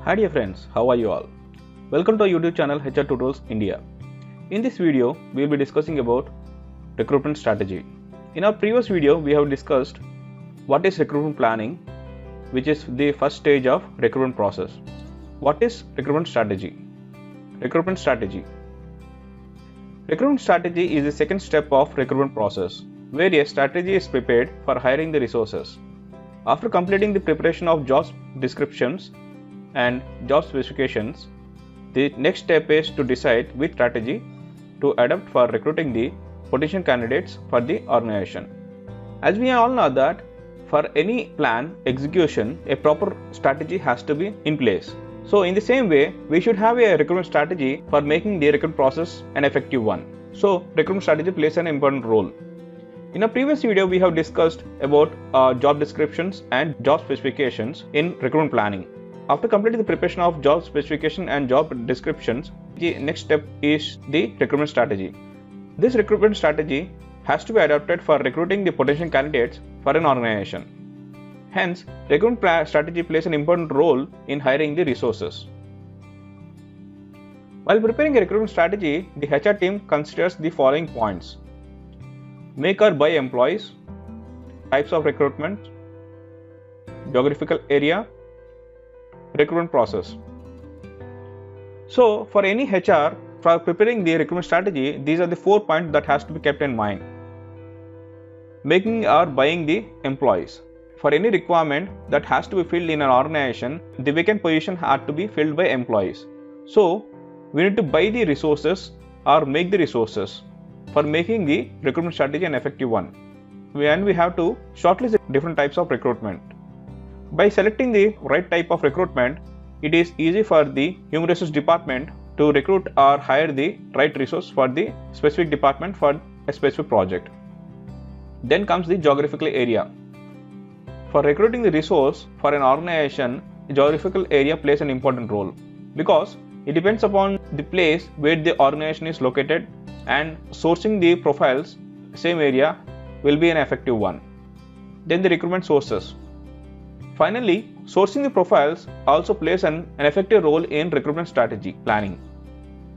Hi dear friends, how are you all? Welcome to our YouTube channel HR Tutorials India. In this video, we will be discussing about recruitment strategy. In our previous video, we have discussed what is recruitment planning, which is the first stage of recruitment process. What is recruitment strategy? Recruitment strategy. Recruitment strategy is the second step of recruitment process, where a strategy is prepared for hiring the resources. After completing the preparation of job descriptions and job specifications, the next step is to decide which strategy to adopt for recruiting the potential candidates for the organization. As we all know that for any plan execution, a proper strategy has to be in place. So in the same way, we should have a recruitment strategy for making the recruitment process an effective one. So recruitment strategy plays an important role. In a previous video, we have discussed about job descriptions and job specifications in recruitment planning. After completing the preparation of job specification and job descriptions, the next step is the recruitment strategy. This recruitment strategy has to be adopted for recruiting the potential candidates for an organization. Hence, recruitment strategy plays an important role in hiring the resources. While preparing a recruitment strategy, the HR team considers the following points: make or buy employees, types of recruitment, geographical area, recruitment process. So for any HR, for preparing the recruitment strategy, these are the 4 points that has to be kept in mind. Making or buying the employees. For any requirement that has to be filled in an organization, the vacant position had to be filled by employees. So we need to buy the resources or make the resources for making the recruitment strategy an effective one. And we have to shortlist the different types of recruitment. By selecting the right type of recruitment, it is easy for the human resource department to recruit or hire the right resource for the specific department for a specific project. Then comes the geographical area. For recruiting the resource for an organization, the geographical area plays an important role because it depends upon the place where the organization is located, and sourcing the profiles same area will be an effective one. Then the recruitment sources. Finally, sourcing the profiles also plays an effective role in recruitment strategy planning.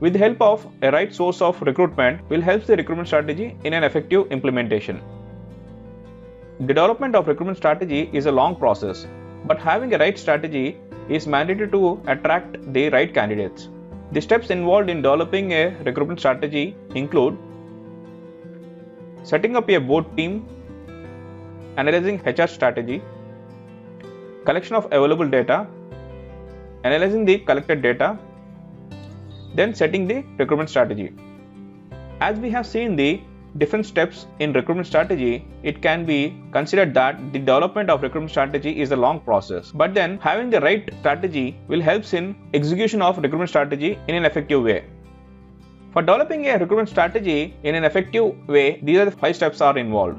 With the help of a right source of recruitment will help the recruitment strategy in an effective implementation. The development of recruitment strategy is a long process, but having a right strategy is mandatory to attract the right candidates. The steps involved in developing a recruitment strategy include setting up a board team, analyzing HR strategy, collection of available data, analyzing the collected data, then setting the recruitment strategy. As we have seen the different steps in recruitment strategy, it can be considered that the development of recruitment strategy is a long process, but then having the right strategy will help in execution of recruitment strategy in an effective way. For developing a recruitment strategy in an effective way, these are the 5 steps are involved.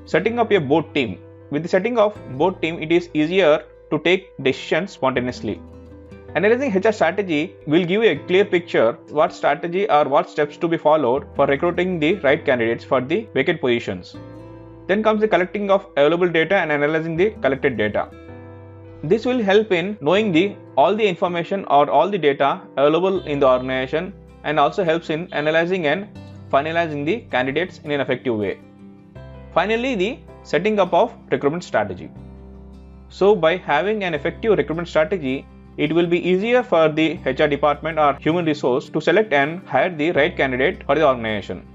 Setting up a board team. With the setting of board team, it is easier to take decisions spontaneously. Analyzing HR strategy will give you a clear picture what strategy or what steps to be followed for recruiting the right candidates for the vacant positions. Then comes the collecting of available data and analyzing the collected data. This will help in knowing all the information or all the data available in the organization, and also helps in analyzing and finalizing the candidates in an effective way. Finally, the setting up of recruitment strategy. So by having an effective recruitment strategy, it will be easier for the HR department or human resource to select and hire the right candidate for the organization.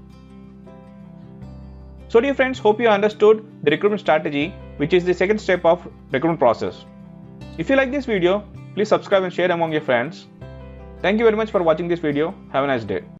So dear friends, hope you understood the recruitment strategy, which is the second step of recruitment process. If you like this video, please subscribe and share among your friends. Thank you very much for watching this video. Have a nice day.